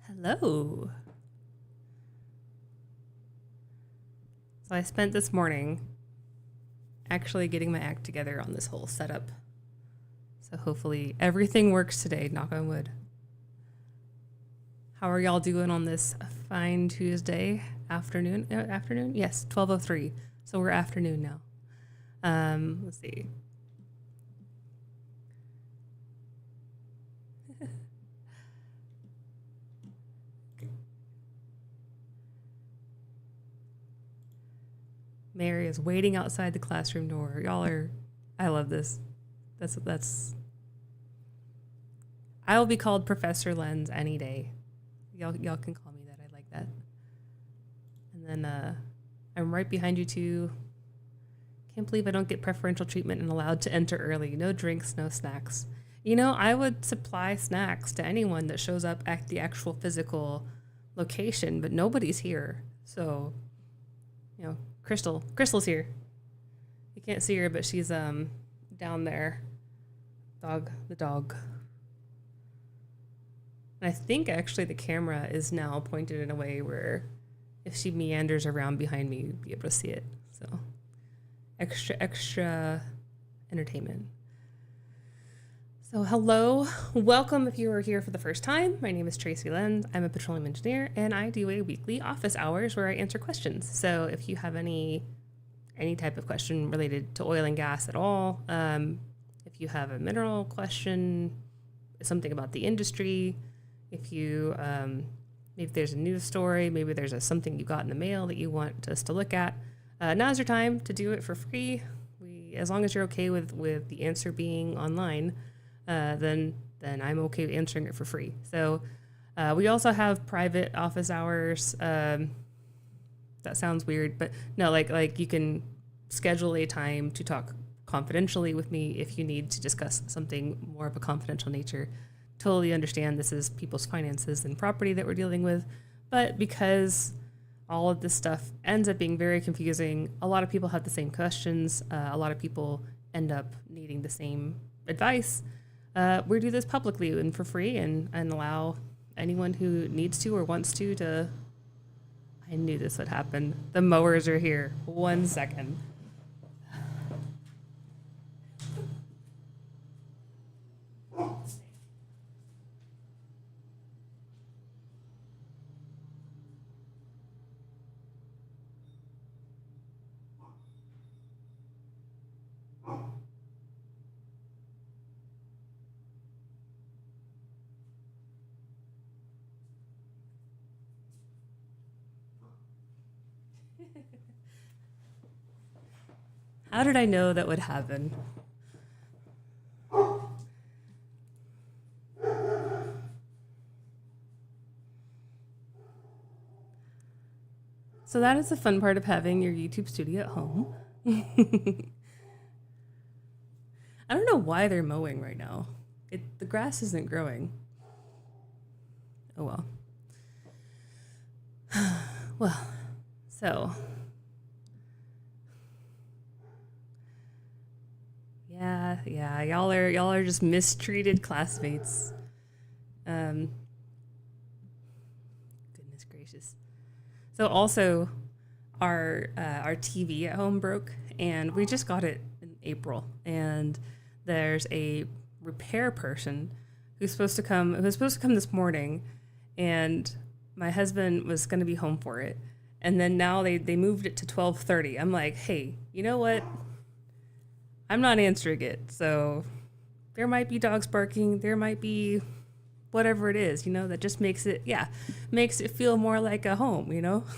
Hello. So I spent this morning actually getting my act together on this whole setup. So hopefully everything works today, knock on wood. How are y'all doing on this fine Tuesday afternoon? Afternoon? Yes, 12:03. So we're afternoon now. Let's see. Mary is waiting outside the classroom door. I love this. That's I will be called Professor Lens any day. Y'all can call me that. I like that. And then I'm right behind you two. Can't believe I don't get preferential treatment and allowed to enter early. No drinks, no snacks. You know, I would supply snacks to anyone that shows up at the actual physical location, but nobody's here. So, Crystal's here. You can't see her, but she's down there. The dog. And I think actually the camera is now pointed in a way where if she meanders around behind me, you'll be able to see it. So extra entertainment. So hello, welcome if you are here for the first time. My name is Tracy Lenz. I'm a petroleum engineer, and I do a weekly office hours where I answer questions. So if you have any type of question related to oil and gas at all, if you have a mineral question, something about the industry, if you maybe there's a news story, maybe there's something you got in the mail that you want us to look at, now's your time to do it for free. As long as you're okay with the answer being online, then I'm okay with answering it for free. So we also have private office hours. That sounds weird, but no, like you can schedule a time to talk confidentially with me if you need to discuss something more of a confidential nature. Totally understand this is people's finances and property that we're dealing with, but because all of this stuff ends up being very confusing, a lot of people have the same questions. A lot of people end up needing the same advice. We do this publicly and for free and allow anyone who needs to or wants to. I knew this would happen. The mowers are here. 1 second. How did I know that would happen? So that is the fun part of having your YouTube studio at home. I don't know why they're mowing right now. The grass isn't growing. Oh well. Well, so yeah, y'all are just mistreated classmates. Goodness gracious. So also, our TV at home broke, and we just got it in April. And there's a repair person who's supposed to come this morning, and my husband was going to be home for it. And then now they moved it to 12:30. I'm like, hey, you know what? I'm not answering it. So there might be dogs barking. There might be whatever it is, that just makes it feel more like a home,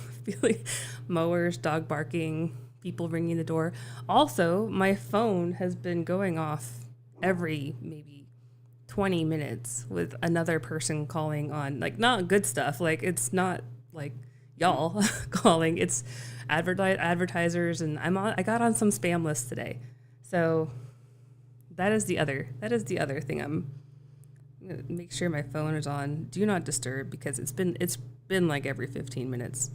mowers, dog barking, people ringing the door. Also, my phone has been going off every maybe 20 minutes with another person calling on, like, not good stuff. Like, it's not like y'all calling. It's advertisers, and I got on some spam lists today. So that is the other thing. I'm gonna make sure my phone is on do not disturb because it's been like every 15 minutes.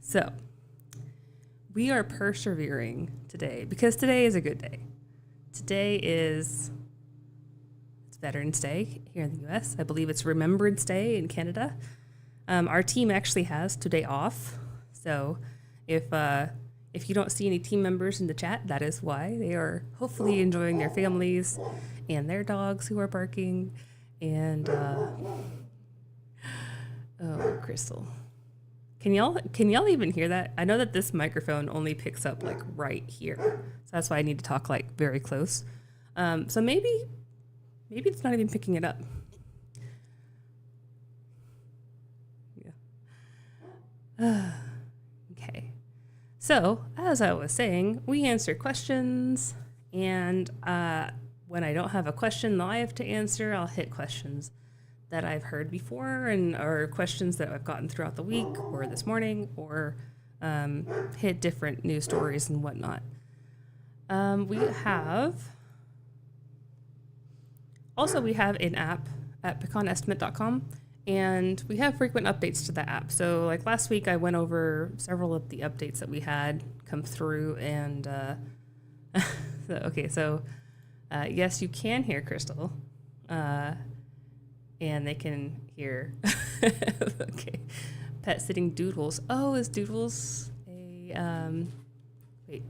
So we are persevering today because today is a good day. It's Veterans Day here in the U.S. I believe it's Remembrance Day in Canada. Our team actually has today off, so if you don't see any team members in the chat, that is why. They are hopefully enjoying their families and their dogs who are barking. And oh, Crystal, can y'all even hear that? I know that this microphone only picks up like right here, so that's why I need to talk like very close. So maybe it's not even picking it up. Yeah. Okay. So, as I was saying, we answer questions, and when I don't have a question that I have to answer, I'll hit questions that I've heard before or questions that I've gotten throughout the week or this morning, or hit different news stories and whatnot. We have an app at pecanestimate.com. And we have frequent updates to the app. So like last week, I went over several of the updates that we had come through. And so yes, you can hear Crystal. And they can hear, okay, pet sitting Doodles. Oh, is Doodles a,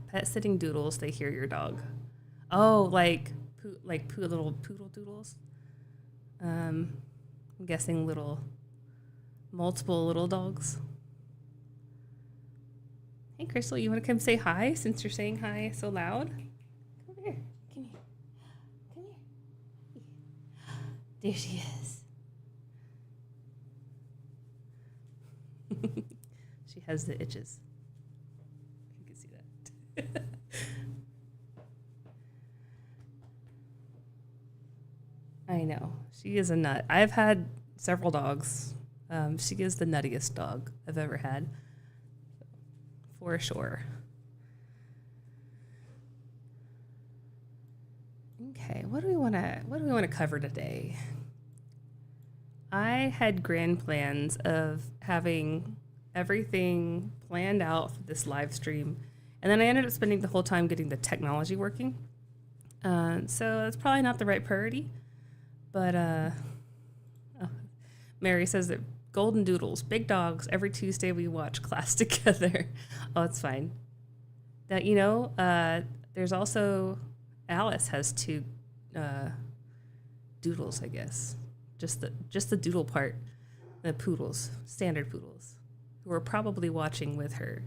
pet sitting Doodles, they hear your dog. Oh, like little poodle doodles. I'm guessing multiple little dogs. Hey, Crystal, you want to come say hi since you're saying hi so loud? Come over here. Come here. Come here. There she is. She has the itches. You can see that. I know. She is a nut. I've had several dogs. She is the nuttiest dog I've ever had. For sure. Okay, what do we want to cover today? I had grand plans of having everything planned out for this live stream, and then I ended up spending the whole time getting the technology working. So that's probably not the right priority. But Mary says that golden doodles, big dogs. Every Tuesday we watch class together. Oh, it's fine. That there's also Alice has two doodles, I guess. Just the doodle part, the poodles, standard poodles, who are probably watching with her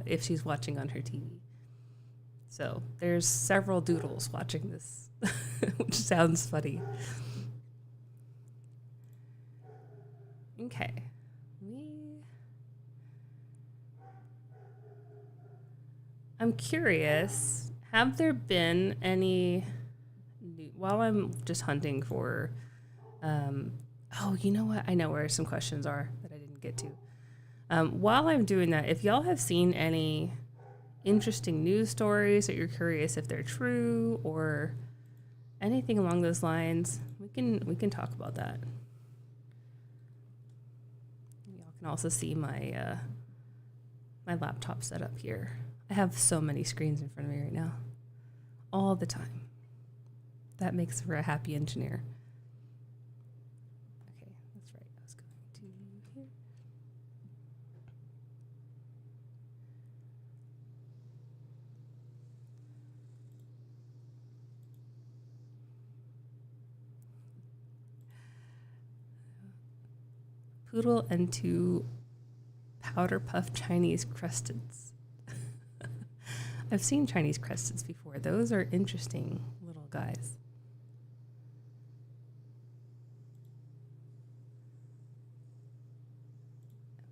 if she's watching on her TV. So there's several doodles watching this, which sounds funny. Okay. I'm curious, have there been any, while I'm just hunting for, you know what? I know where some questions are that I didn't get to. While I'm doing that, if y'all have seen any interesting news stories that you're curious if they're true or anything along those lines, we can talk about that. Y'all can also see my my laptop set up here. I have so many screens in front of me right now, all the time. That makes for a happy engineer. Okay, that's right. I was going to here. Poodle and two powder puff Chinese crusteds. I've seen Chinese crusteds before. Those are interesting little guys.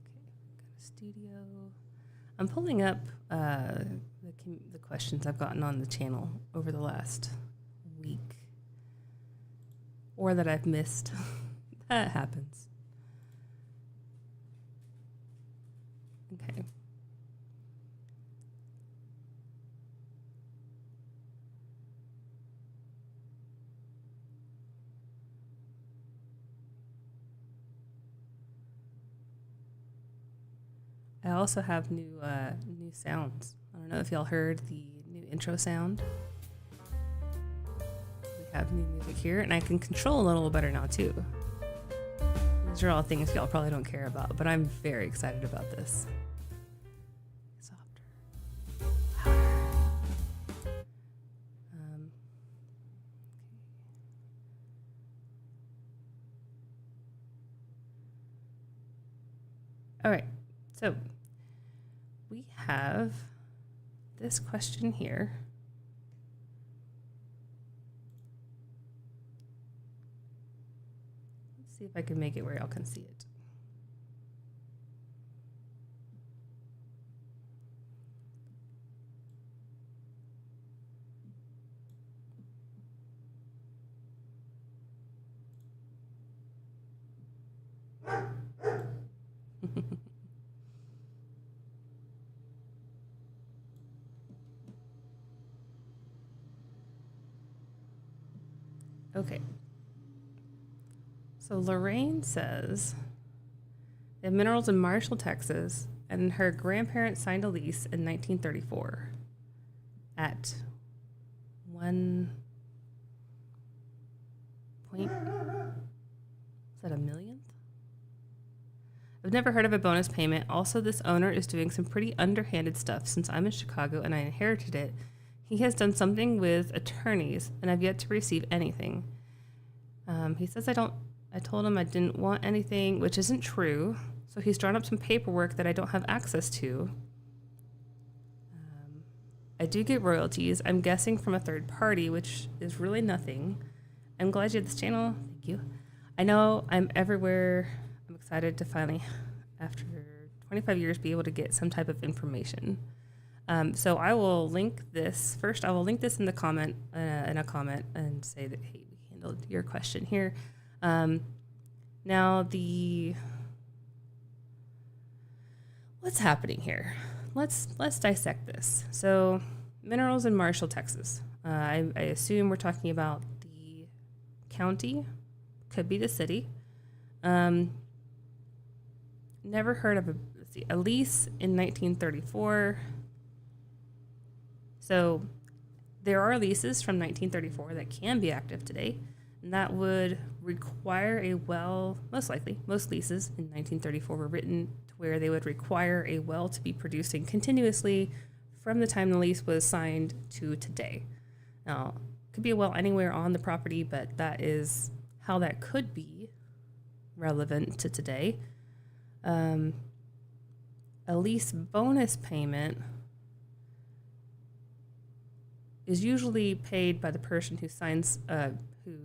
Okay, got a studio. I'm pulling up the questions I've gotten on the channel over the last week, or that I've missed. That happens. Okay. I also have new sounds. I don't know if y'all heard the new intro sound. We have new music here, and I can control a little better now too. These are all things y'all probably don't care about, but I'm very excited about this. Softer. Louder. All right, so we have this question here. Let's see if I can make it where y'all can see it. Okay. So Lorraine says they have minerals in Marshall, Texas, and her grandparents signed a lease in 1934 at 1 point. Is that a millionth? I've never heard of a bonus payment. Also, this owner is doing some pretty underhanded stuff since I'm in Chicago and I inherited it. He has done something with attorneys, and I've yet to receive anything. He says I told him I didn't want anything, which isn't true. So he's drawn up some paperwork that I don't have access to. I do get royalties. I'm guessing from a third party, which is really nothing. I'm glad you have this channel. Thank you. I know I'm everywhere. I'm excited to finally, after 25 years, be able to get some type of information. So I will link this. First, I will link this in the comment, in a comment, and say that, hey, we handled your question here. Now what's happening here? Let's dissect this. So minerals in Marshall, Texas. I assume we're talking about the county, could be the city. Never heard of a lease in 1934. So there are leases from 1934 that can be active today, and that would require a well, most likely, most leases in 1934 were written to where they would require a well to be producing continuously from the time the lease was signed to today. Now, it could be a well anywhere on the property, but that is how that could be relevant to today. A lease bonus payment is usually paid by the person who signs, who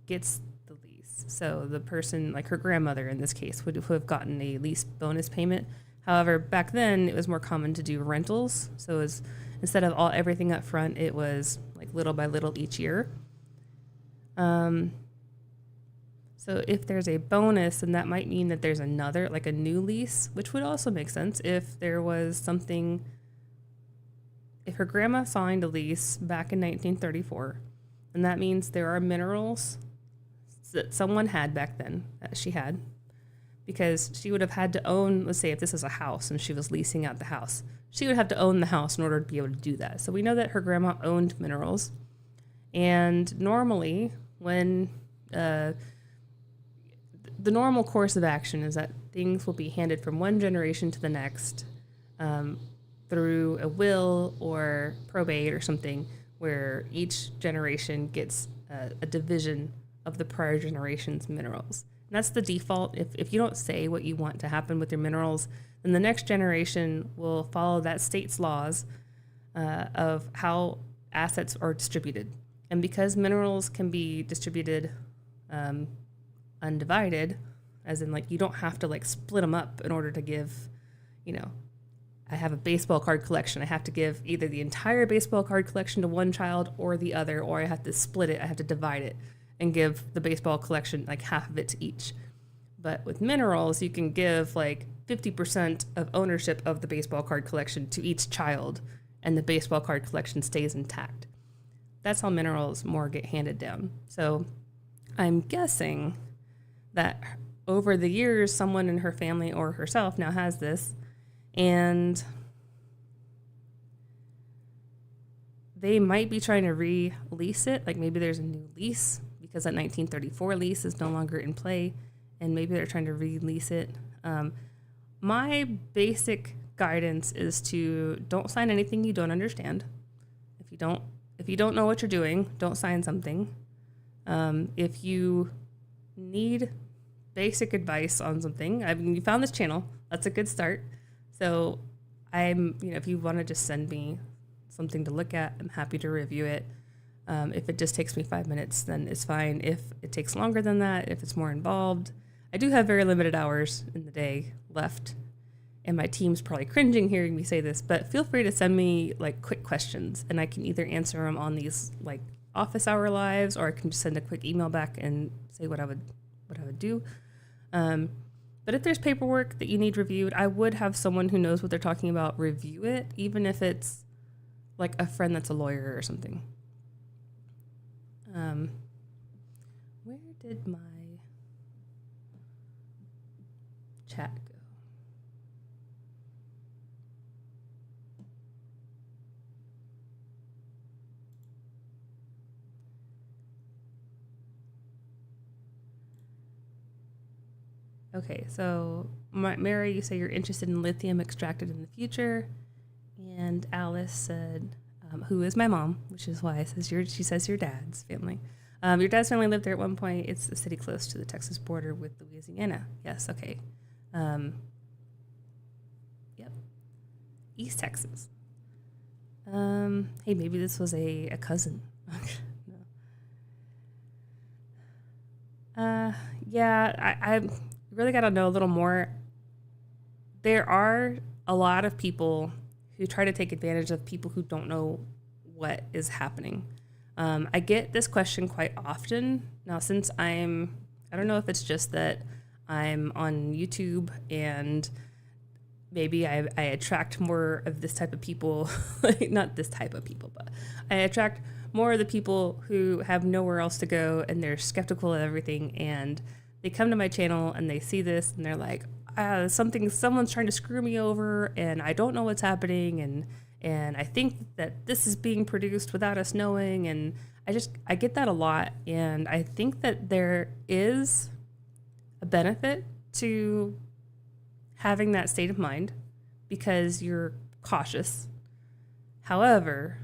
gets the lease. So the person, like her grandmother in this case, would have gotten a lease bonus payment. However, back then it was more common to do rentals. So it was, instead of everything up front, it was like little by little each year. So if there's a bonus, then that might mean that there's another, like a new lease, which would also make sense if there was something. If her grandma signed a lease back in 1934, then that means there are minerals that someone had back then, that she had, because she would have had to own, let's say if this is a house and she was leasing out the house, she would have to own the house in order to be able to do that. So we know that her grandma owned minerals. And normally when the normal course of action is that things will be handed from one generation to the next, through a will or probate or something, where each generation gets a division of the prior generation's minerals. And that's the default. If you don't say what you want to happen with your minerals, then the next generation will follow that state's laws of how assets are distributed. And because minerals can be distributed undivided, as in like you don't have to like split them up in order to give, I have a baseball card collection. I have to give either the entire baseball card collection to one child or the other, or I have to split it. I have to divide it and give the baseball collection like half of it to each. But with minerals, you can give like 50% of ownership of the baseball card collection to each child, and the baseball card collection stays intact. That's how minerals more get handed down. So I'm guessing that over the years, someone in her family or herself now has this. And they might be trying to release it. Like maybe there's a new lease because that 1934 lease is no longer in play, and maybe they're trying to release it. My basic guidance is to don't sign anything you don't understand. If you don't know what you're doing, don't sign something. If you need basic advice on something, I mean, you found this channel, that's a good start. So if you want to just send me something to look at, I'm happy to review it. If it just takes me 5 minutes, then it's fine. If it takes longer than that, if it's more involved, I do have very limited hours in the day left, and my team's probably cringing hearing me say this, but feel free to send me like quick questions, and I can either answer them on these like office hour lives, or I can just send a quick email back and say what I would do. But if there's paperwork that you need reviewed, I would have someone who knows what they're talking about review it, even if it's like a friend that's a lawyer or something. Where did my chat go? Okay, so Mary, you say you're interested in lithium extracted in the future, and Alice said, who is my mom, which is why she says your dad's family. Your dad's family lived there at one point. It's a city close to the Texas border with Louisiana. Yes, okay. Yep. East Texas. Hey, maybe this was a cousin. No. Yeah, I really got to know a little more. There are a lot of people who try to take advantage of people who don't know what is happening. I get this question quite often. Now, since I don't know if it's just that I'm on YouTube and maybe I attract more of this type of people, not this type of people, but I attract more of the people who have nowhere else to go and they're skeptical of everything, and they come to my channel and they see this and they're like, someone's trying to screw me over and I don't know what's happening, and I think that this is being produced without us knowing, and I get that a lot, and I think that there is a benefit to having that state of mind because you're cautious. However,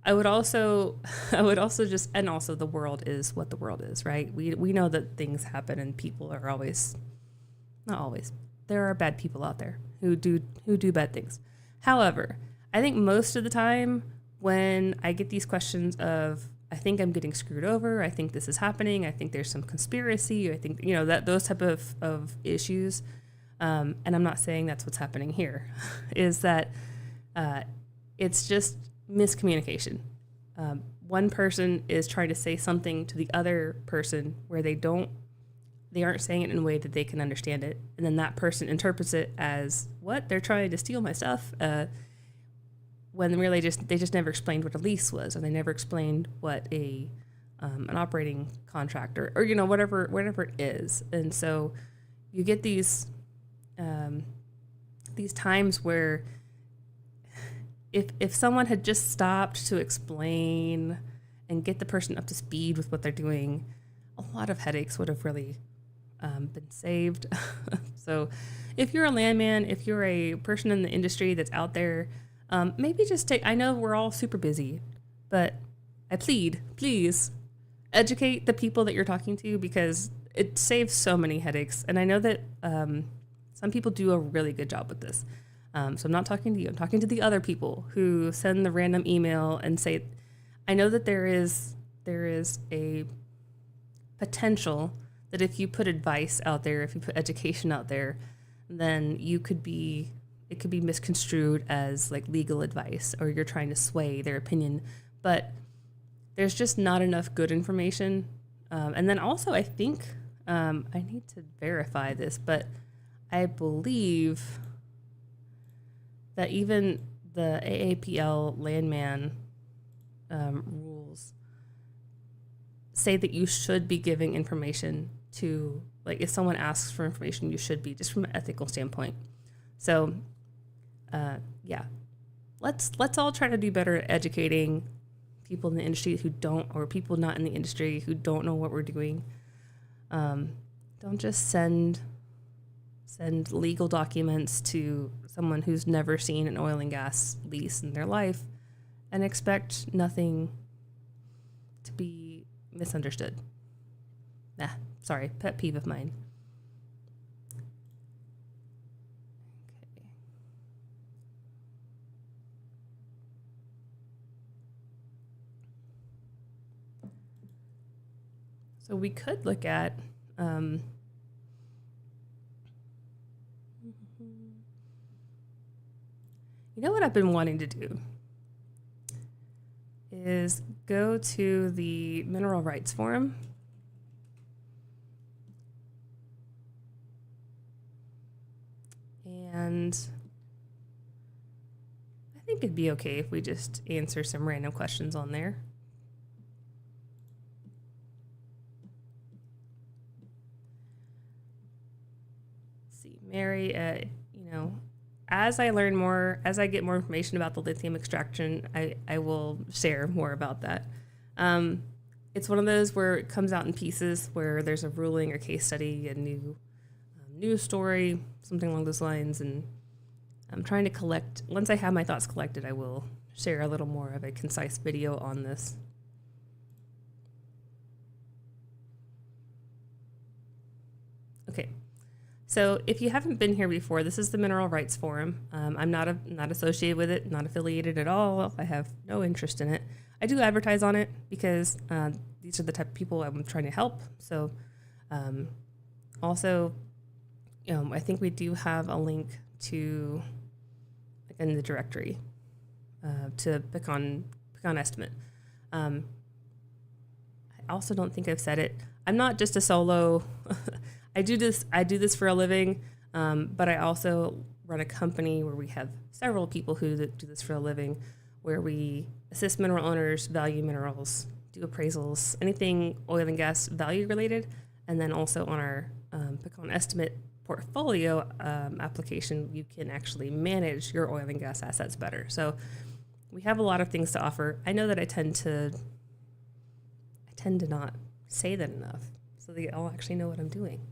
I would also just, and also the world is what the world is, right? We know that things happen and people are always, not always, there are bad people out there who do bad things. However, I think most of the time when I get these questions of, I think I'm getting screwed over, I think this is happening, I think there's some conspiracy, I think, that those type of issues, and I'm not saying that's what's happening here, is that it's just miscommunication. One person is trying to say something to the other person where they aren't saying it in a way that they can understand it, and then that person interprets it as, what, they're trying to steal my stuff, when really they just never explained what a lease was, or they never explained what an operating contract or whatever it is. And so you get these times where if someone had just stopped to explain and get the person up to speed with what they're doing, a lot of headaches would have really been saved. So if you're a landman, if you're a person in the industry that's out there, maybe just I know we're all super busy, but I please educate the people that you're talking to, because it saves so many headaches. And I know that some people do a really good job with this. So I'm not talking to you. I'm talking to the other people who send the random email and say, I know that there is a potential that if you put advice out there, if you put education out there, then it could be misconstrued as like legal advice, or you're trying to sway their opinion. But there's just not enough good information. And then also, I think I need to verify this, but I believe that even the AAPL landman rules say that you should be giving information to, like, if someone asks for information, you should be, just from an ethical standpoint. So, yeah, let's all try to do better at educating people in the industry who don't, or people not in the industry who don't know what we're doing. Don't just send legal documents to someone who's never seen an oil and gas lease in their life and expect nothing to be misunderstood. Sorry, pet peeve of mine. Okay. So we could look at you know what I've been wanting to do is go to the Mineral Rights Forum and I think it'd be okay if we just answer some random questions on there. Let's see, Mary, as I learn more, as I get more information about the lithium extraction, I will share more about that. It's one of those where it comes out in pieces, where there's a ruling or case study, a new news story, something along those lines. And I'm trying to collect, once I have my thoughts collected, I will share a little more of a concise video on this. Okay. So if you haven't been here before, this is the Mineral Rights Forum. I'm not associated with it, not affiliated at all. I have no interest in it. I do advertise on it because these are the type of people I'm trying to help. So also, I think we do have a link to, in the directory, to pick on estimate. I also don't think I've said it. I'm not just a solo. I do this for a living, but I also run a company where we have several people who do this for a living, where we assist mineral owners, value minerals, do appraisals, anything oil and gas value related, and then also on our pick on estimate portfolio application, you can actually manage your oil and gas assets better. So we have a lot of things to offer. I know that I tend to not say that enough, so they all actually know what I'm doing.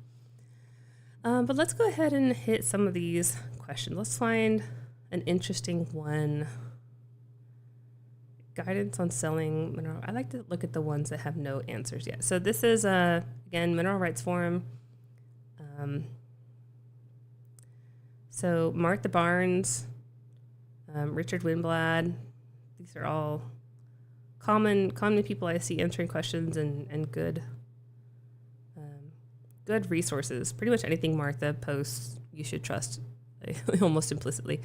But let's go ahead and hit some of these questions. Let's find an interesting one. Guidance on selling mineral. I like to look at the ones that have no answers yet. So this is, again, Mineral Rights Forum. So Martha Barnes, Richard Winblad, these are all common people I see answering questions and good resources. Pretty much anything Martha posts, you should trust almost implicitly.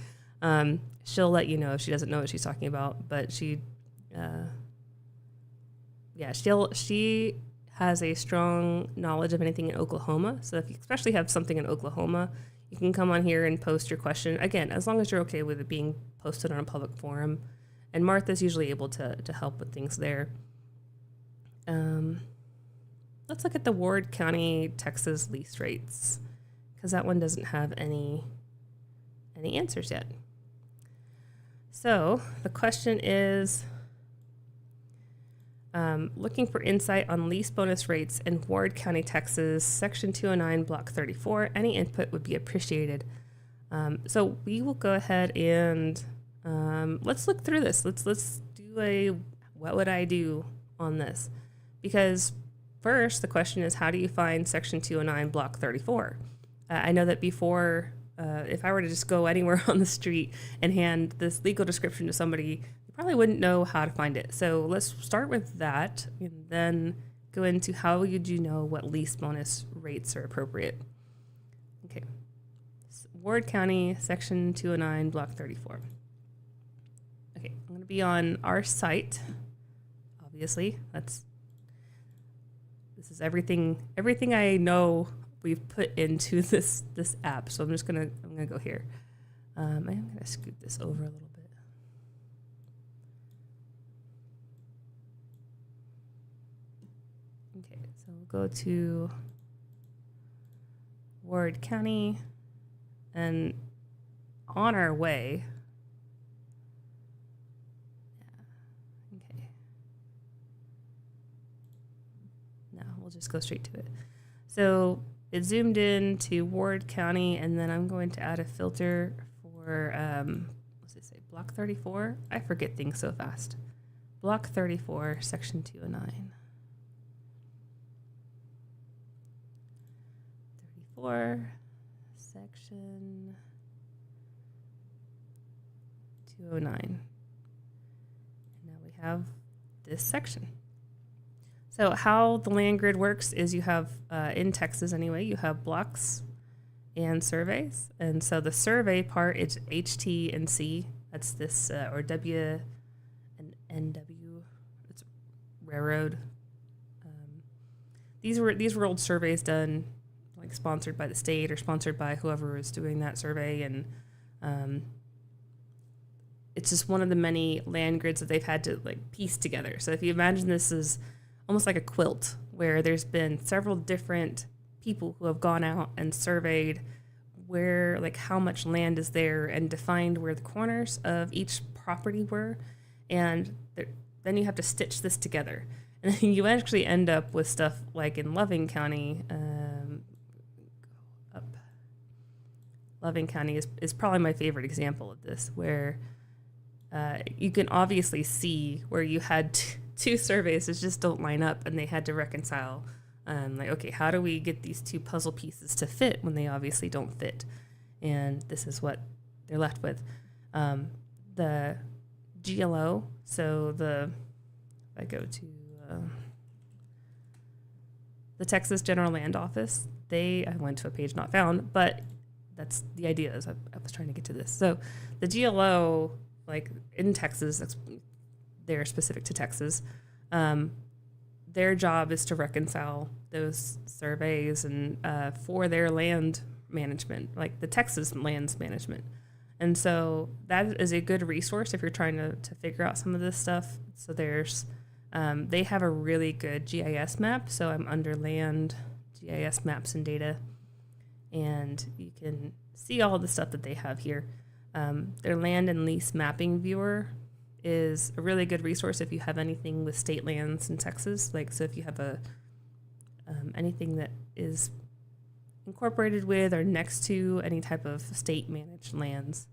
She'll let you know if she doesn't know what she's talking about, but she has a strong knowledge of anything in Oklahoma. So if you especially have something in Oklahoma, you can come on here and post your question. Again, as long as you're okay with it being posted on a public forum. And Martha's usually able to help with things there. Let's look at the Ward County, Texas lease rates, because that one doesn't have any answers yet. So the question is, looking for insight on lease bonus rates in Ward County, Texas, Section 209, Block 34. Any input would be appreciated. So we will go ahead and let's look through this. Let's do a what would I do on this? Because first, the question is, how do you find Section 209, Block 34? I know that before, if I were to just go anywhere on the street and hand this legal description to somebody, they probably wouldn't know how to find it. So let's start with that and then go into how would you know what lease bonus rates are appropriate. Okay. Ward County, Section 209, Block 34. Okay, I'm going to be on our site, obviously. This is everything I know we've put into this app. So I'm gonna go here. I'm gonna scoot this over a little bit. Okay, so we'll go to Ward County, and on our way, Okay. No, we'll just go straight to it. So it zoomed in to Ward County, and then I'm going to add a filter for, what's it say, Block 34? I forget things so fast. Block 34, Section 209. 34, Section 209. And now we have this section. So how the land grid works is you have, in Texas anyway, you have blocks and surveys. And so the survey part is HT and C. That's this, or W and NW. It's railroad. These were old surveys done, like sponsored by the state or sponsored by whoever was doing that survey. And it's just one of the many land grids that they've had to like piece together. So if you imagine this is almost like a quilt where there's been several different people who have gone out and surveyed where, like, how much land is there and defined where the corners of each property were. And then you have to stitch this together. And then you actually end up with stuff like in Loving County. Loving County is probably my favorite example of this, where you can obviously see where you had two surveys that just don't line up, and they had to reconcile. Like, okay, how do we get these two puzzle pieces to fit when they obviously don't fit? And this is what they're left with. The GLO, so if I go to the Texas General Land Office, I went to a page not found, but that's the idea. Is I was trying to get to this. So the GLO, like in Texas, they're specific to Texas. Their job is to reconcile those surveys and for their land management, like the Texas lands management. And so that is a good resource if you're trying to figure out some of this stuff. So they have a really good GIS map. So I'm under land, GIS maps and data, and you can see all the stuff that they have here. Their land and lease mapping viewer is a really good resource if you have anything with state lands in Texas. Like, so if you have anything that is incorporated with or next to any type of state managed lands,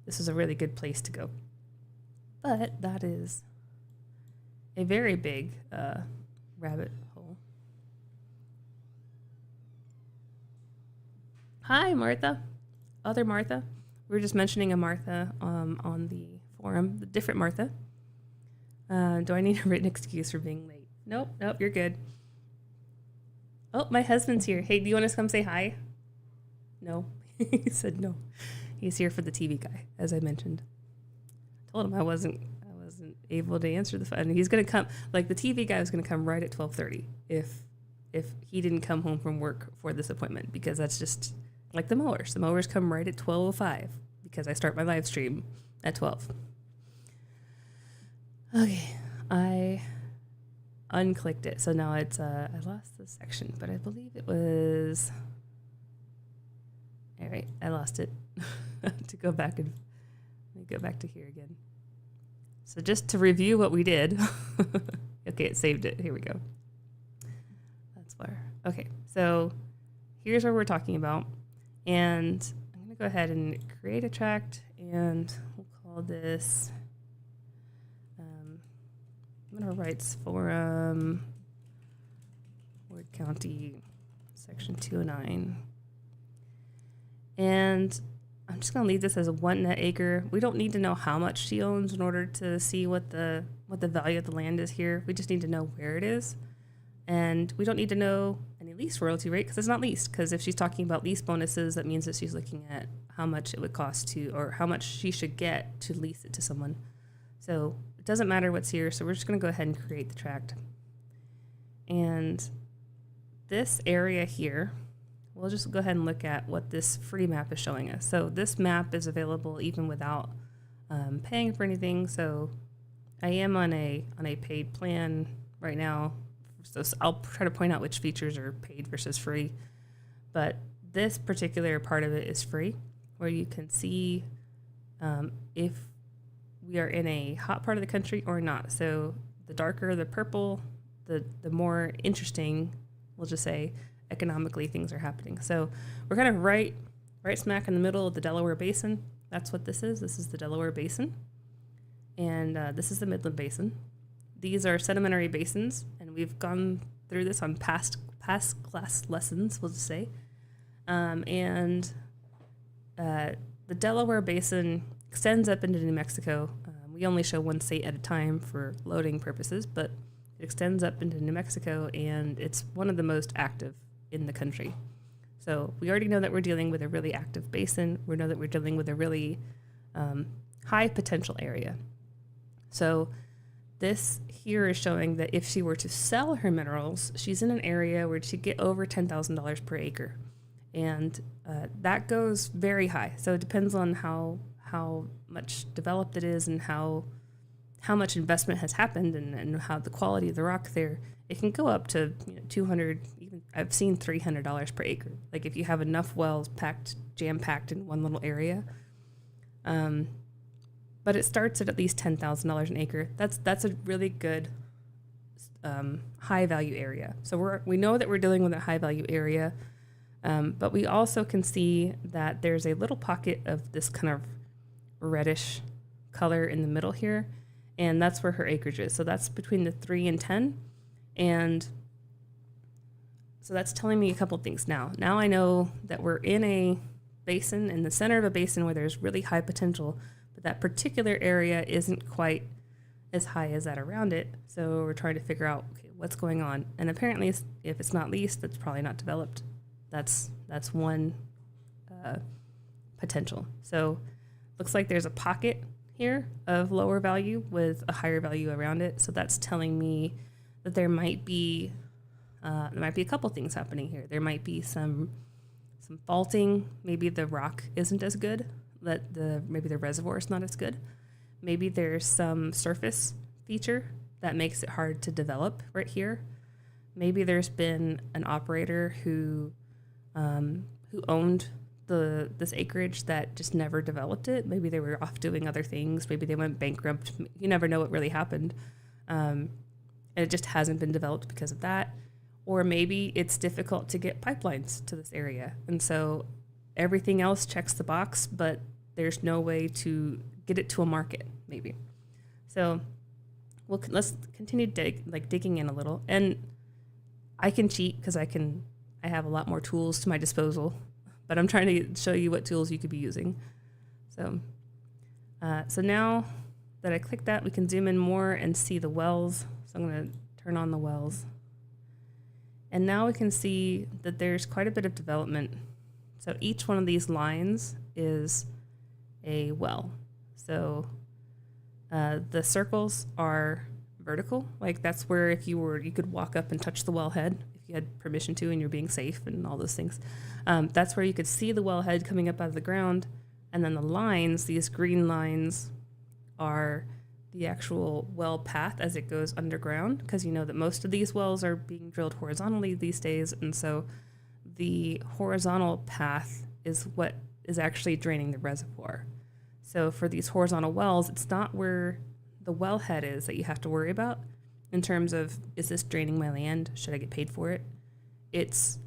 this is a really good place to go. But that is a very big rabbit hole. Hi, Martha. Other Martha. We were just mentioning a Martha on the forum, the different Martha. Do I need a written excuse for being late? Nope, you're good. Oh, my husband's here. Hey, do you want us to come say hi? No. He said no. He's here for the TV guy, as I mentioned. I told him I wasn't able to answer the phone. And he's going to come, like the TV guy was going to come right at 12:30 if he didn't come home from work for this appointment, because that's just like the mowers. The mowers come right at 12:05 because I start my live stream at 12. Okay, I unclicked it. So now it's, I lost the section, but I believe it was, all right, I lost it. To go back and let me go back to here again. So just to review what we did. Okay, it saved it. Here we go. That's where. Okay, so here's what we're talking about. And I'm going to go ahead and create a tract, and we'll call this Mineral Rights Forum, Ward County, Section 209. And I'm just going to leave this as a 1 net acre. We don't need to know how much she owns in order to see what the value of the land is here. We just need to know where it is. And we don't need to know any lease royalty rate because it's not leased. Because if she's talking about lease bonuses, that means that she's looking at how much it would cost to, or how much she should get to lease it to someone. So it doesn't matter what's here. So we're just going to go ahead and create the tract. And this area here, we'll just go ahead and look at what this free map is showing us. So this map is available even without paying for anything. So I am on a paid plan right now. So I'll try to point out which features are paid versus free. But this particular part of it is free, where you can see if we are in a hot part of the country or not. So the darker the purple, the more interesting, we'll just say, economically things are happening. So we're kind of right smack in the middle of the Delaware Basin. That's what this is. This is the Delaware Basin. And this is the Midland Basin. These are sedimentary basins, and we've gone through this on past class lessons, we'll just say. The Delaware Basin extends up into New Mexico. We only show one state at a time for loading purposes, but it extends up into New Mexico, and it's one of the most active in the country. So we already know that we're dealing with a really active basin. We know that we're dealing with a really high potential area. So this here is showing that if she were to sell her minerals, she's in an area where she'd get over $10,000 per acre. And that goes very high. So it depends on how much developed it is and how much investment has happened and how the quality of the rock there. It can go up to $200, even I've seen $300 per acre. Like if you have enough wells jam-packed in one little area. But it starts at least $10,000 an acre. That's a really good high value area. So we know that we're dealing with a high value area, but we also can see that there's a little pocket of this kind of reddish color in the middle here, and that's where her acreage is. So that's between the 3 and 10, and so that's telling me a couple things now. Now I know that we're in a basin, in the center of a basin where there's really high potential, but that particular area isn't quite as high as that around it. So we're trying to figure out, okay, what's going on. And apparently, if it's not leased, that's probably not developed. That's one potential. So looks like there's a pocket here of lower value with a higher value around it. So that's telling me that there might be a couple things happening here. There might be some faulting. Maybe the rock isn't as good. Maybe the reservoir is not as good. Maybe there's some surface feature that makes it hard to develop right here. Maybe there's been an operator who owned this acreage that just never developed it. Maybe they were off doing other things. Maybe they went bankrupt. You never know what really happened. And it just hasn't been developed because of that. Or maybe it's difficult to get pipelines to this area. And so everything else checks the box, but there's no way to get it to a market, maybe. So let's continue digging in a little. And I can cheat because I have a lot more tools to my disposal, but I'm trying to show you what tools you could be using. So now that I click that, we can zoom in more and see the wells. So I'm going to turn on the wells. And now we can see that there's quite a bit of development. So each one of these lines is a well. So the circles are vertical. Like that's where if you could walk up and touch the wellhead if you had permission to and you're being safe and all those things. That's where you could see the wellhead coming up out of the ground. And then the lines, these green lines, are the actual well path as it goes underground, because you know that most of these wells are being drilled horizontally these days, and so the horizontal path is what is actually draining the reservoir. So for these horizontal wells, it's not where the wellhead is that you have to worry about in terms of, is this draining my land? Should I get paid for it? It's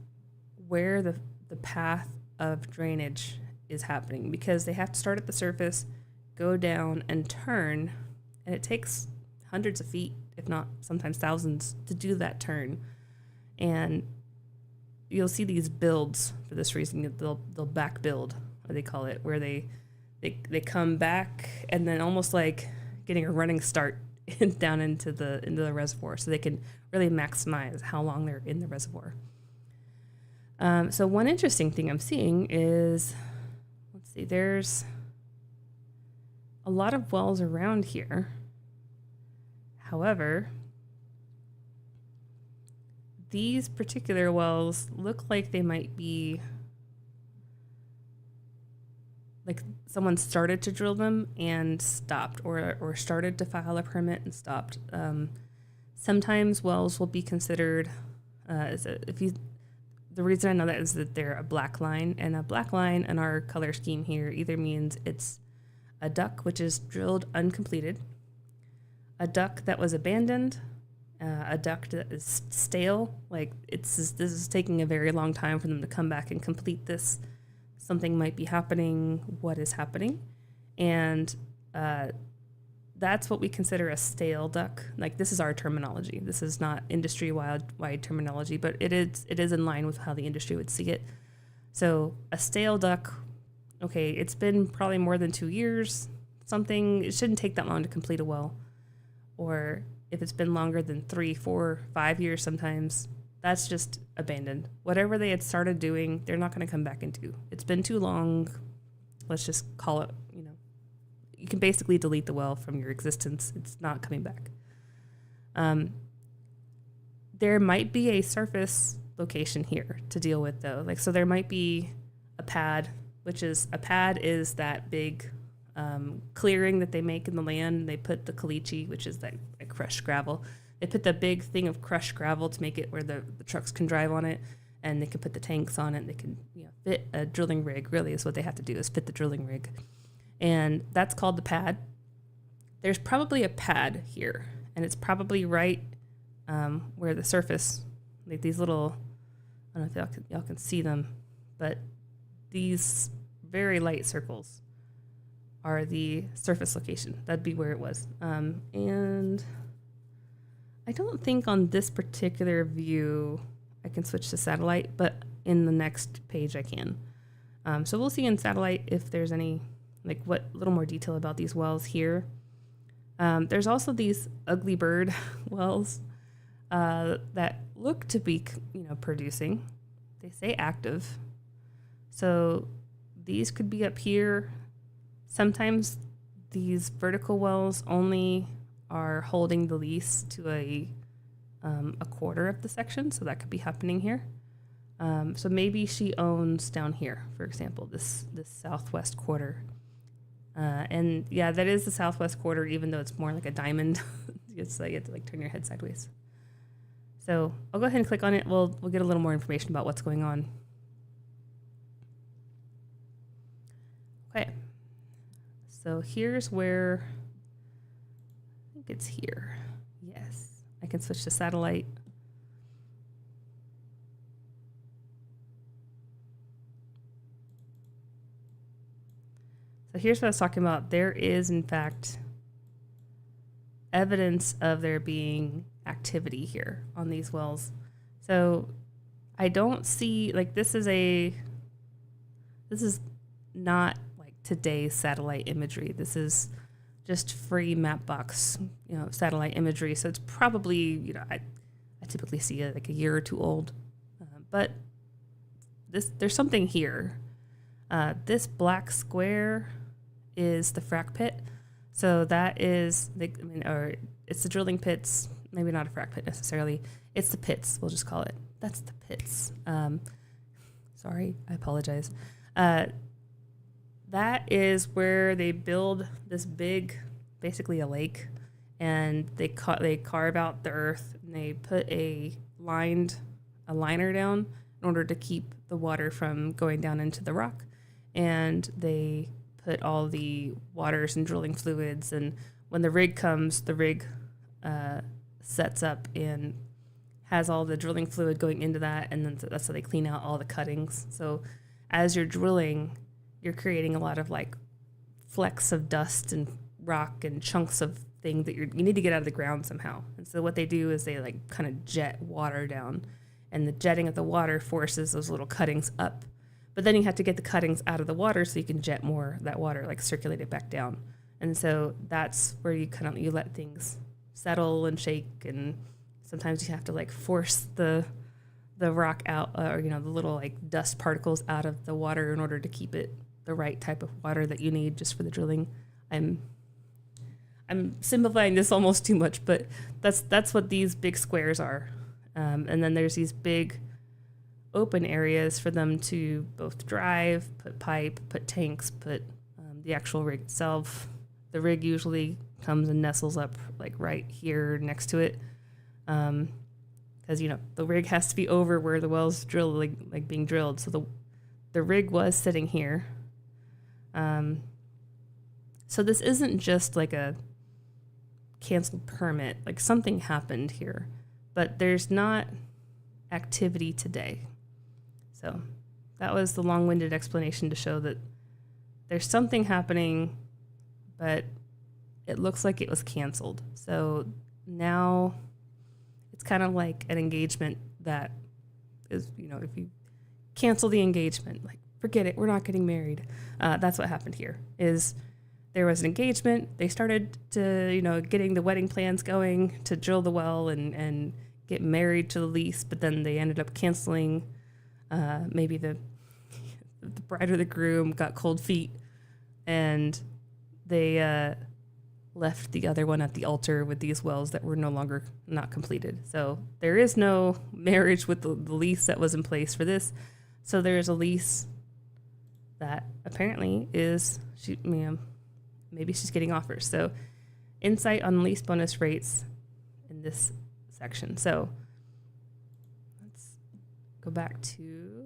where the path of drainage is happening, because they have to start at the surface, go down and turn, and it takes hundreds of feet, if not sometimes thousands, to do that turn. And you'll see these builds for this reason. They'll back build, what they call it, where they come back and then almost like getting a running start down into the reservoir, so they can really maximize how long they're in the reservoir. So one interesting thing I'm seeing is, let's see, there's a lot of wells around here. However, these particular wells look like they might be like someone started to drill them and stopped, or started to file a permit and stopped. Sometimes wells will be considered the reason I know that is that they're a black line, and a black line in our color scheme here either means it's a duct which is drilled uncompleted, a duct that was abandoned, a duct that is stale, like this is taking a very long time for them to come back and complete this. Something might be happening. What is happening? And that's what we consider a stale duct. Like, this is our terminology. This is not industry-wide terminology, but it is in line with how the industry would see it. So a stale duct, okay, it's been probably more than 2 years. It shouldn't take that long to complete a well. Or if it's been longer than 3, 4, 5 years sometimes, that's just abandoned. Whatever they had started doing, they're not going to come back into. It's been too long. Let's just call it, you can basically delete the well from your existence. It's not coming back. There might be a surface location here to deal with, though. Like, so there might be a pad, a pad is that big clearing that they make in the land. They put the caliche, which is that like crushed gravel. They put the big thing of crushed gravel to make it where the trucks can drive on it, and they can put the tanks on it. They can fit a drilling rig. Really, is what they have to do, is fit the drilling rig, and that's called the pad. There's probably a pad here, and it's probably right where the surface, like these little, I don't know if y'all can see them, but these very light circles are the surface location. That'd be where it was. And I don't think on this particular view I can switch to satellite, but in the next page I can. So we'll see in satellite if there's any, like, what little more detail about these wells here. There's also these ugly bird wells that look to be, producing. They say active. So these could be up here. Sometimes these vertical wells only are holding the lease to a quarter of the section, so that could be happening here. So maybe she owns down here, for example, this southwest quarter. And yeah, that is the southwest quarter, even though it's more like a diamond. It's like you have to turn your head sideways. So I'll go ahead and click on it. We'll get a little more information about what's going on. Okay. So here's where, I think it's here. Yes, I can switch to satellite. So here's what I was talking about. There is, in fact, evidence of there being activity here on these wells. So I don't see, this is not today's satellite imagery. This is just free Mapbox, satellite imagery. So it's probably, I typically see it a year or two old. But there's something here. This black square is the frac pit. So that is, it's the drilling pits, maybe not a frac pit necessarily. It's the pits, we'll just call it. That's the pits. Sorry, I apologize. That is where they build this big, basically a lake, and they carve out the earth, and they put a liner down in order to keep the water from going down into the rock. And they put all the waters and drilling fluids, and when the rig comes, the rig sets up and has all the drilling fluid going into that, and then that's how they clean out all the cuttings. So as you're drilling, you're creating a lot of flecks of dust and rock and chunks of thing that you need to get out of the ground somehow. And so what they do is they kind of jet water down, and the jetting of the water forces those little cuttings up. But then you have to get the cuttings out of the water so you can jet more of that water, circulate it back down. And so that's where you you let things settle and shake, and sometimes you have to force the rock out, or the little dust particles out of the water in order to keep it the right type of water that you need just for the drilling. I'm simplifying this almost too much, but that's what these big squares are. And then there's these big open areas for them to both drive, put pipe, put tanks, put the actual rig itself. The rig usually comes and nestles up right here next to it. Because the rig has to be over where the well's drilled, being drilled. So the rig was sitting here. So this isn't just like a canceled permit, like something happened here, but there's not activity today. So that was the long-winded explanation to show that there's something happening, but it looks like it was canceled. So now it's kind of like an engagement that is, if you cancel the engagement, like forget it, we're not getting married. That's what happened here. Is there was an engagement. They started to, getting the wedding plans going to drill the well and get married to the lease, but then they ended up canceling. Maybe the bride or the groom got cold feet, and they left the other one at the altar with these wells that were not completed. So there is no marriage with the lease that was in place for this. So there is a lease that apparently is, maybe she's getting offers. So insight on lease bonus rates in this section. So let's go back to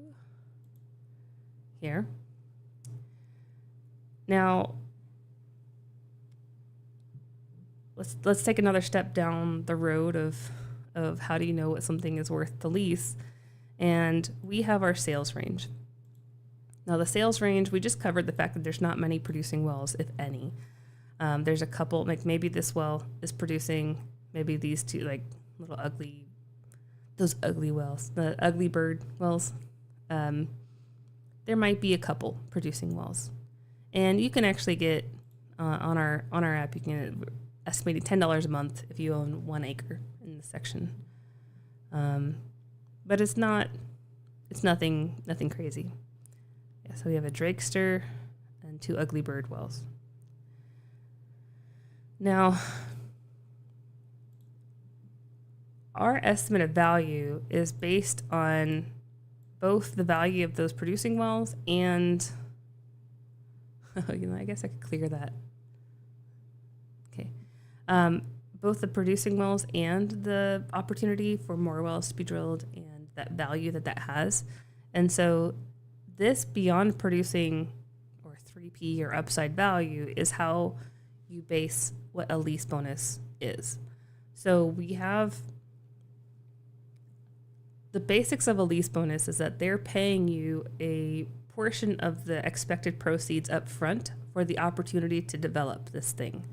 here. Now, let's take another step down the road of how do you know what something is worth the lease. And we have our sales range. Now the sales range, we just covered the fact that there's not many producing wells, if any. There's a couple, like maybe this well is producing, maybe these two like little those ugly wells, the ugly bird wells. There might be a couple producing wells. And you can actually get on our app, you can get estimated $10 a month if you own 1 acre in this section. But it's nothing crazy. Yeah, so we have a Drakester and 2 ugly bird wells. Now, our estimate of value is based on both the value of those producing wells and, I guess I could clear that. Okay. Both the producing wells and the opportunity for more wells to be drilled and that value that has. And so this beyond producing or 3P or upside value is how you base what a lease bonus is. So we have the basics of a lease bonus is that they're paying you a portion of the expected proceeds up front for the opportunity to develop this thing.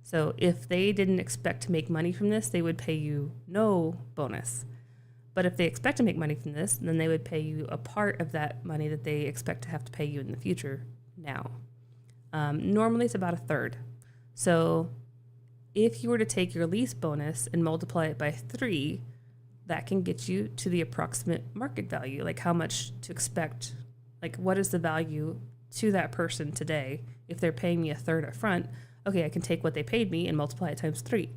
So if they didn't expect to make money from this, they would pay you no bonus. But if they expect to make money from this, then they would pay you a part of that money that they expect to have to pay you in the future now. Normally it's about 1/3. So if you were to take your lease bonus and multiply it by 3, that can get you to the approximate market value, like how much to expect, like what is the value to that person today if they're paying me 1/3 up front. Okay, I can take what they paid me and multiply it times 3.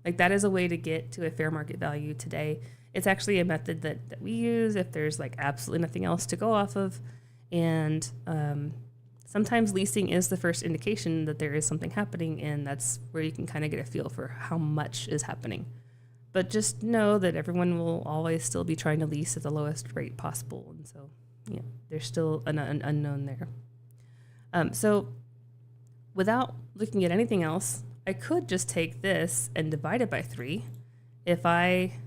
Like that is a way to get to a fair market value today. It's actually a method that we use if there's like absolutely nothing else to go off of. And sometimes leasing is the first indication that there is something happening, and that's where you can kind of get a feel for how much is happening. But just know that everyone will always still be trying to lease at the lowest rate possible. And so, there's still an unknown there. So without looking at anything else, I could just take this and divide it by 3. If I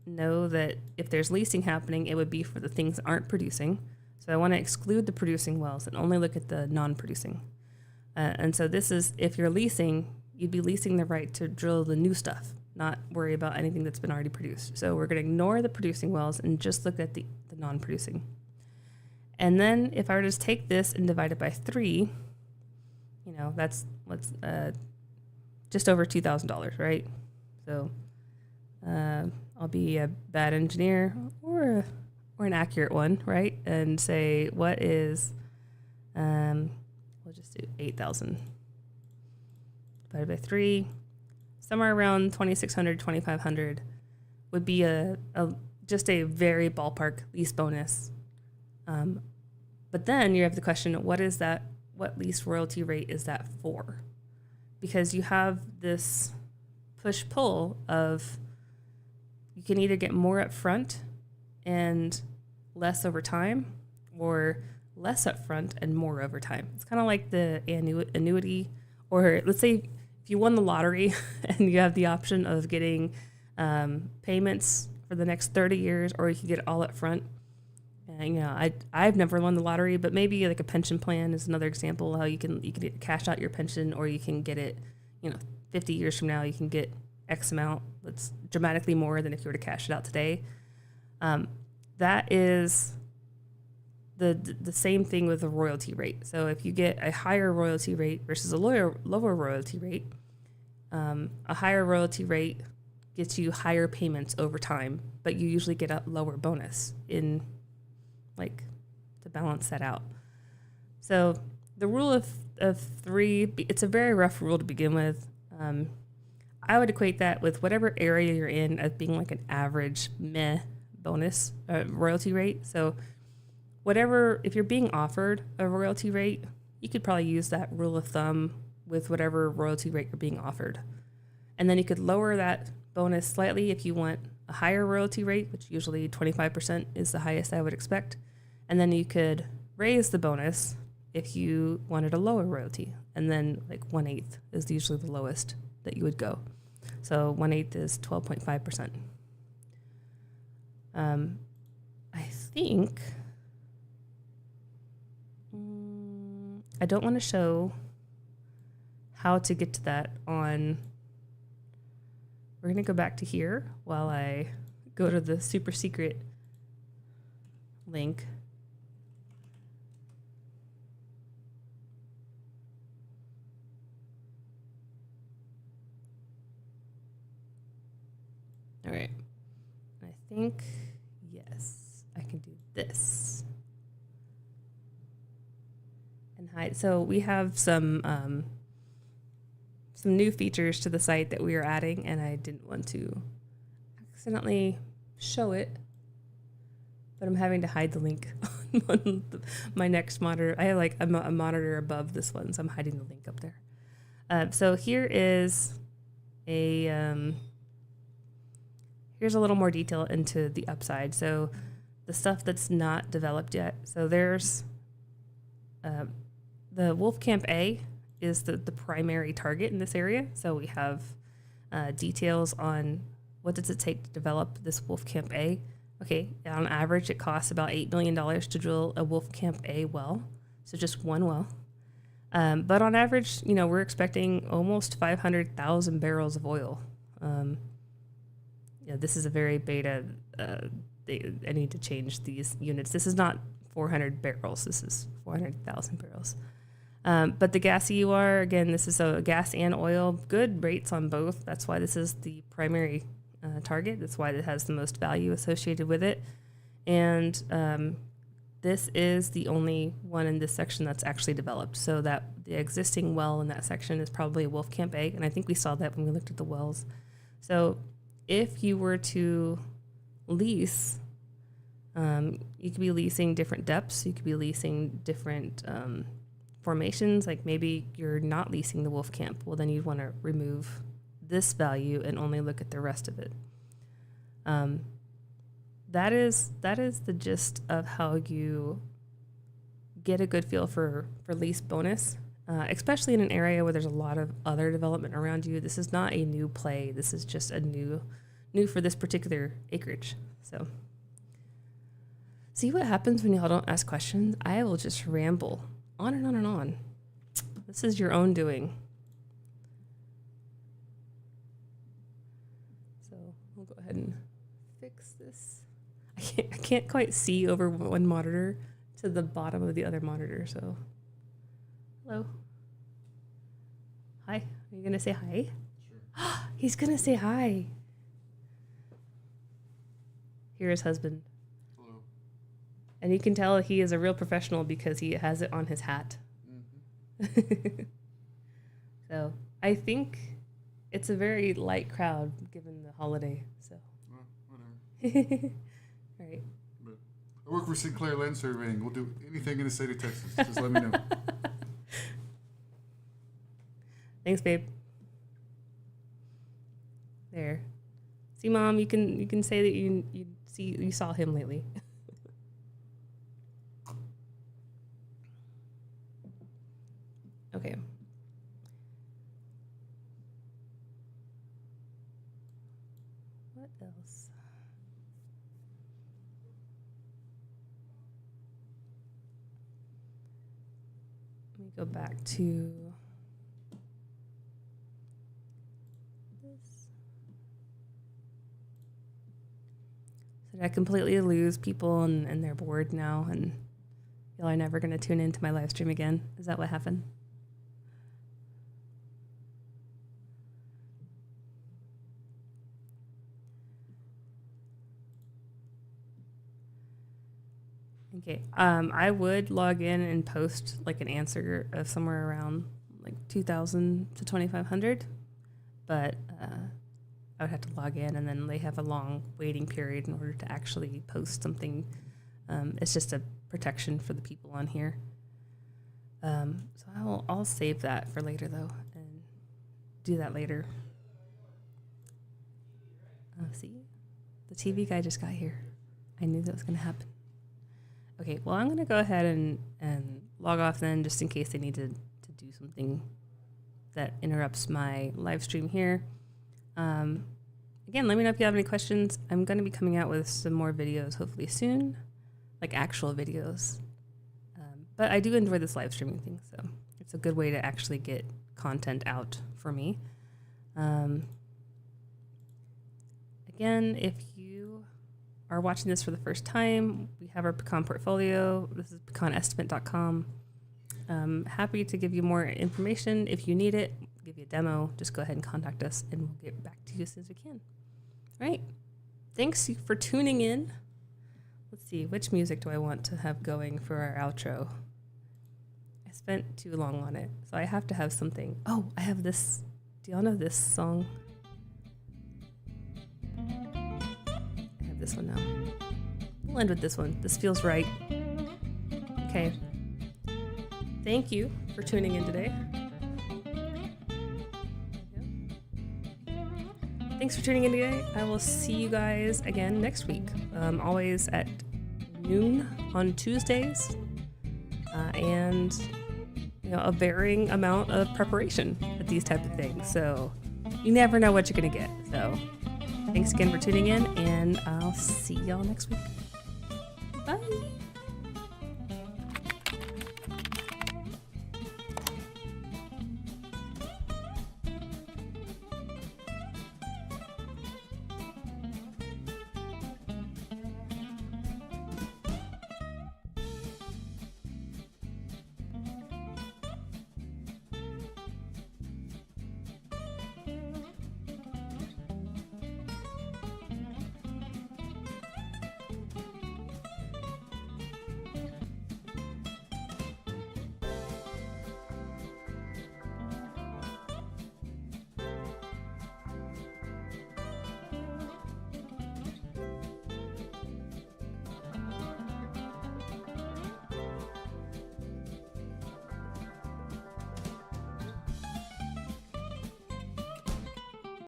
know that if there's leasing happening, it would be for the things that aren't producing. So I want to exclude the producing wells and only look at the non-producing. And so this is, if you're leasing, you'd be leasing the right to drill the new stuff, not worry about anything that's been already produced. So we're going to ignore the producing wells and just look at the non-producing. And then if I were to just take this and divide it by 3, that's what's just over $2,000, right? So I'll be a bad engineer or an accurate one, right? And say, what is, we'll just do 8,000 divided by 3, somewhere around 2,600, 2,500 would be just a very ballpark lease bonus. But then you have the question, what lease royalty rate is that for? Because you have this push-pull of you can either get more up front and less over time, or less up front and more over time. It's kind of like the annuity Or let's say if you won the lottery and you have the option of getting payments for the next 30 years, or you can get it all up front. And, you know, I've never won the lottery, but maybe like a pension plan is another example how you can cash out your pension, or you can get it, you know, 50 years from now, you can get X amount that's dramatically more than if you were to cash it out today. That is the same thing with the royalty rate. So if you get a higher royalty rate versus a lower royalty rate, a higher royalty rate gets you higher payments over time, but you usually get a lower bonus in like to balance that out. So the rule of three, it's a very rough rule to begin with. I would equate that with whatever area you're in as being like an average meh bonus royalty rate. So whatever, if you're being offered a royalty rate, you could probably use that rule of thumb with whatever royalty rate you're being offered. And then you could lower that bonus slightly if you want a higher royalty rate, which usually 25% is the highest I would expect. And then you could raise the bonus if you wanted a lower royalty. And then like 1/8 is usually the lowest that you would go. So 1/8 is 12.5%. I think I don't want to show how to get to that on. We're going to go back to here while I go to the super secret link. All right. I think, yes, I can do this. And hide. So we have some new features to the site that we are adding, and I didn't want to accidentally show it, but I'm having to hide the link on my next monitor. I have like a monitor above this one, so I'm hiding the link up there. So here is a here's a little more detail into the upside. So the stuff that's not developed yet. So there's the Wolfcamp A is the primary target in this area. So we have details on what does it take to develop this Wolfcamp A. Okay, on average, it costs about $8 million to drill a Wolfcamp A well, so just one well. But on average, you know, we're expecting almost 500,000 barrels of oil. Yeah, this is a very beta. I need to change these units. This is not 400 barrels. This is 400,000 barrels. But the gas EUR, again, this is a gas and oil. Good rates on both. That's why this is the primary target. That's why it has the most value associated with it. And this is the only one in this section that's actually developed. So that the existing well in that section is probably a Wolfcamp A. And I think we saw that when we looked at the wells. So if you were to lease, you could be leasing different depths. You could be leasing different formations. Like maybe you're not leasing the Wolfcamp. Well, then you'd want to remove this value and only look at the rest of it. That is the gist of how you get a good feel for lease bonus, especially in an area where there's a lot of other development around you. This is not a new play. This is just a new for this particular acreage. So see what happens when y'all don't ask questions. I will just ramble on and on and on. This is your own doing. So we'll go ahead and fix this. I can't quite see over one monitor to the bottom of the other monitor. So hello. Hi. Are you going to say hi? Sure. He's going to say hi. Here's his husband. Hello. And you can tell he is a real professional because he has it on his hat. Mm-hmm. So I think it's a very light crowd given the holiday. So. Well, whatever. All right. But I work for Sinclair Land Surveying. We'll do anything in the state of Texas. Just let me know. Thanks, babe. There. See, Mom, you can say that you saw him lately. Okay. What else? Let me go back to this. So did I completely lose people and they're bored now and y'all are never going to tune into my live stream again? Is that what happened? Okay, I would log in and post like an answer of somewhere around like 2,000 to 2,500, but I would have to log in and then they have a long waiting period in order to actually post something. It's just a protection for the people on here. So I'll save that for later though and do that later. See, the TV guy just got here. I knew that was going to happen. Okay, well, I'm going to go ahead and log off then just in case they need to do something that interrupts my live stream here. Again, let me know if you have any questions. I'm going to be coming out with some more videos hopefully soon, like actual videos. But I do enjoy this live streaming thing, so it's a good way to actually get content out for me. Again, if you are watching this for the first time, we have our pecan portfolio. This is pecanestimate.com. Happy to give you more information if you need it, give you a demo. Just go ahead and contact us and we'll get back to you as soon as we can. All right. Thanks for tuning in. Let's see, which music do I want to have going for our outro? I spent too long on it, so I have to have something. Oh, I have this. Do y'all know this song? This one now. We'll end with this one. This feels right. Okay. Thank you for tuning in today. Thanks for tuning in today. I will see you guys again next week. Always at noon on Tuesdays. And a varying amount of preparation at these type of things. So you never know what you're going to get. So thanks again for tuning in, and I'll see y'all next week. Bye.